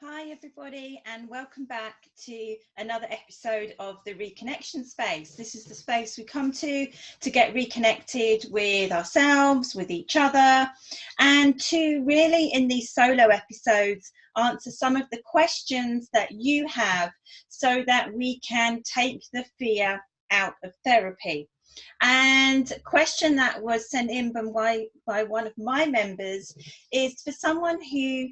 Hi everybody, and welcome back to another episode of the Reconnection Space. This is the space we come to get reconnected with ourselves, with each other, and to really, in these solo episodes, answer some of the questions that you have so that we can take the fear out of therapy. And a question that was sent in by one of my members is for someone who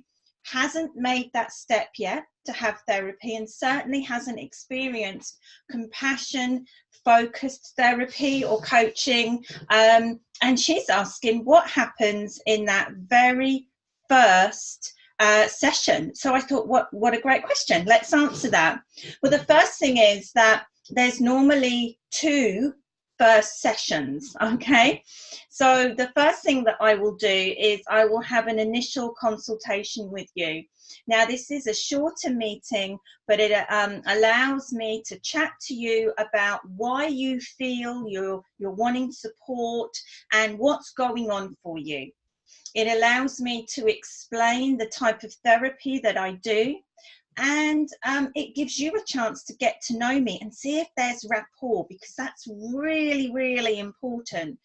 hasn't made that step yet to have therapy and certainly hasn't experienced compassion focused therapy or coaching, and she's asking what happens in that very first session. So I thought, what a great question. Let's answer that. Well, the first thing is that there's normally two first sessions. Okay, so the first thing that I will do is I will have an initial consultation with you. Now, this is a shorter meeting, but it allows me to chat to you about why you feel you're wanting support and what's going on for you. It allows me to explain the type of therapy that I do, and it gives you a chance to get to know me and see if there's rapport, because that's really, really important.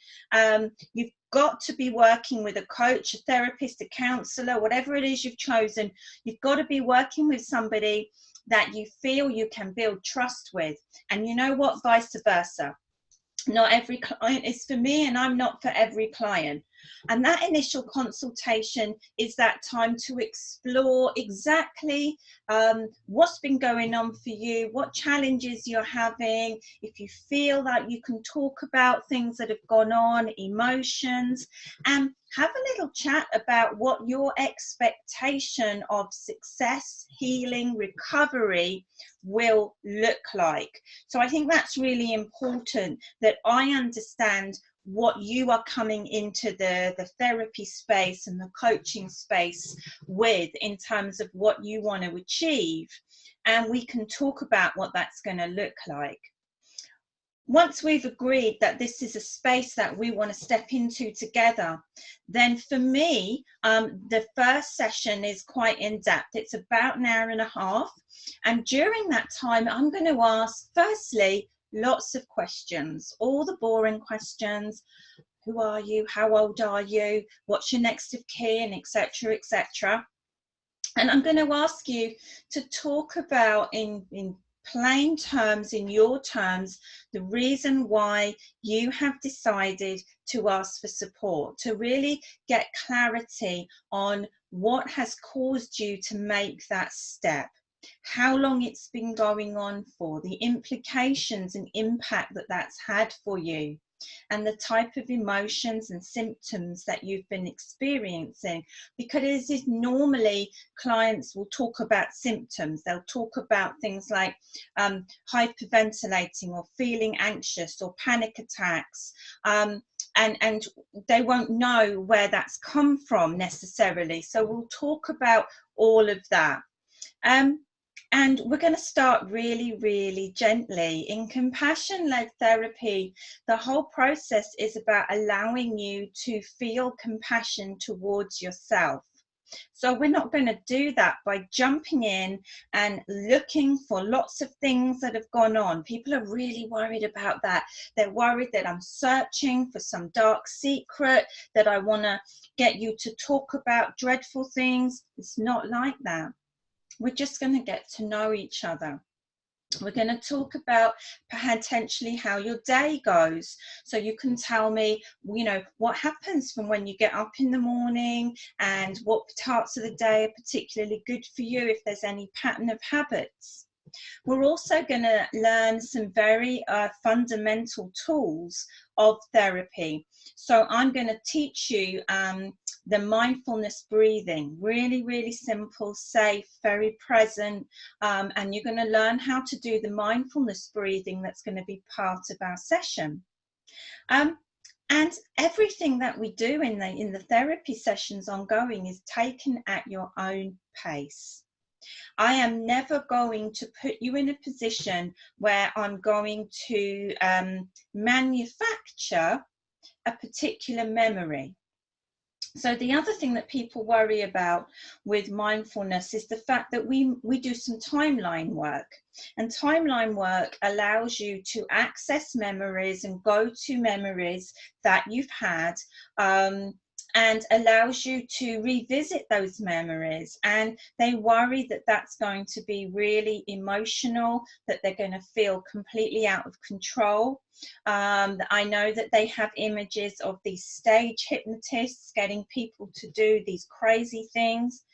You've got to be working with a coach, a therapist, a counsellor, whatever it is you've chosen. You've got to be working with somebody that you feel you can build trust with. And you know what, vice versa. Not every client is for me, and I'm not for every client. And that initial consultation is that time to explore exactly what's been going on for you, what challenges you're having, if you feel that you can talk about things that have gone on, emotions, and have a little chat about what your expectation of success, healing, recovery will look like. So I think that's really important, that I understand what you are coming into the therapy space and the coaching space with, in terms of what you want to achieve, and we can talk about what that's going to look like. Once we've agreed that this is a space that we want to step into together, then for me, the first session is quite in depth. It's about an hour and a half. And during that time, I'm going to ask, firstly, lots of questions, all the boring questions. Who are you? How old are you? What's your next of kin, etc., etc. And I'm going to ask you to talk about in plain terms, in your terms, the reason why you have decided to ask for support, to really get clarity on what has caused you to make that step, how long it's been going on for, the implications and impact that that's had for you, and the type of emotions and symptoms that you've been experiencing. Because it is normally clients will talk about symptoms. They'll talk about things like hyperventilating or feeling anxious or panic attacks, and they won't know where that's come from necessarily. So we'll talk about all of that. And we're going to start really, really gently. In compassion-led therapy, the whole process is about allowing you to feel compassion towards yourself. So we're not going to do that by jumping in and looking for lots of things that have gone on. People are really worried about that. They're worried that I'm searching for some dark secret, that I want to get you to talk about dreadful things. It's not like that. We're just going to get to know each other. We're going to talk about potentially how your day goes. So you can tell me, you know, what happens from when you get up in the morning, and what parts of the day are particularly good for you, if there's any pattern of habits. We're also going to learn some very fundamental tools of therapy. So I'm going to teach you the mindfulness breathing, really, really simple, safe, very present, and you're going to learn how to do the mindfulness breathing that's going to be part of our session. And everything that we do in the therapy sessions ongoing is taken at your own pace. I am never going to put you in a position where I'm going to manufacture a particular memory. So the other thing that people worry about with mindfulness is the fact that we do some timeline work, and timeline work allows you to access memories and go to memories that you've had, and allows you to revisit those memories. And they worry that that's going to be really emotional, that they're going to feel completely out of control. I know that they have images of these stage hypnotists getting people to do these crazy things,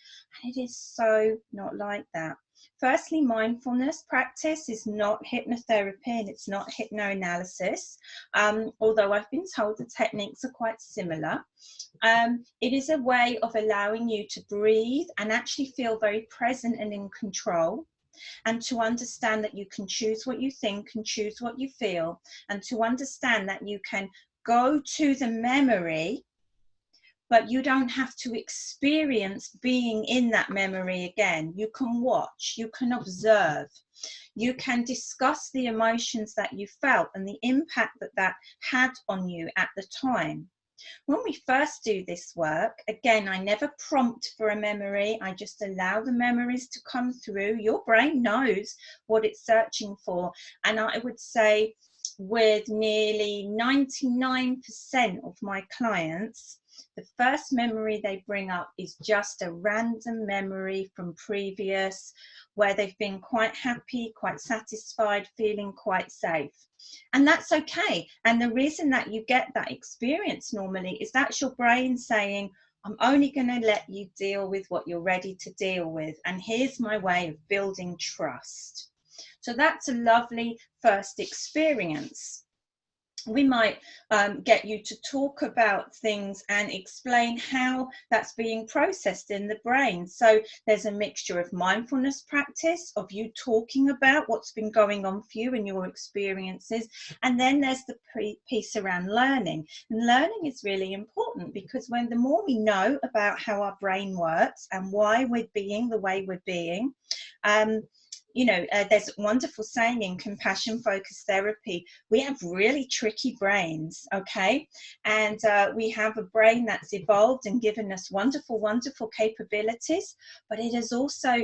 and it is so not like that. Firstly, mindfulness practice is not hypnotherapy and it's not hypnoanalysis, although I've been told the techniques are quite similar. It is a way of allowing you to breathe and actually feel very present and in control, and to understand that you can choose what you think and choose what you feel, and to understand that you can go to the memory, but you don't have to experience being in that memory again. You can watch, you can observe, you can discuss the emotions that you felt and the impact that that had on you at the time. When we first do this work, again, I never prompt for a memory. I just allow the memories to come through. Your brain knows what it's searching for. And I would say with nearly 99% of my clients, the first memory they bring up is just a random memory from previous, where they've been quite happy, quite satisfied, feeling quite safe. And that's okay. And the reason that you get that experience normally is that's your brain saying, I'm only going to let you deal with what you're ready to deal with. And here's my way of building trust. So that's a lovely first experience. We might get you to talk about things and explain how that's being processed in the brain. So there's a mixture of mindfulness practice, of you talking about what's been going on for you and your experiences. And then there's the piece around learning. And learning is really important, because when the more we know about how our brain works and why we're being the way we're being, there's a wonderful saying in compassion focused therapy, we have really tricky brains, okay? And we have a brain that's evolved and given us wonderful, wonderful capabilities, but it has also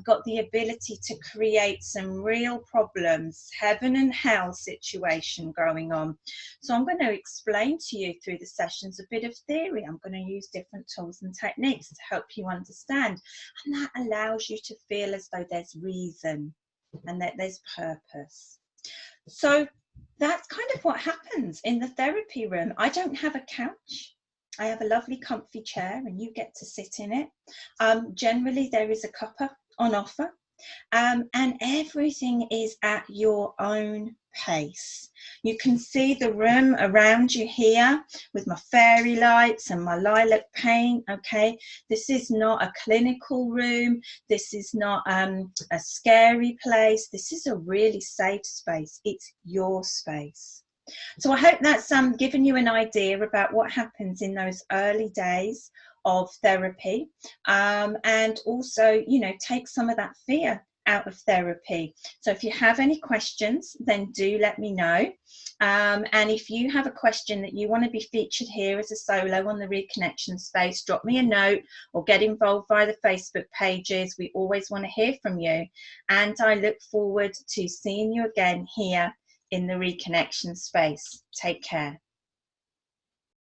got the ability to create some real problems, heaven and hell situation going on. So I'm going to explain to you through the sessions a bit of theory. I'm going to use different tools and techniques to help you understand. And that allows you to feel as though there's reason and that there's purpose. So that's kind of what happens in the therapy room. I don't have a couch. I have a lovely comfy chair and you get to sit in it. Generally there is a cuppa on offer, and everything is at your own pace. You can see the room around you here with my fairy lights and my lilac paint, okay? This is not a clinical room. This is not a scary place. This is a really safe space. It's your space. So I hope that's given you an idea about what happens in those early days of therapy, and also, take some of that fear out of therapy. So if you have any questions, then do let me know. And if you have a question that you want to be featured here as a solo on the Reconnection Space, drop me a note or get involved via the Facebook pages. We always want to hear from you. And I look forward to seeing you again here in the Reconnection Space. Take care.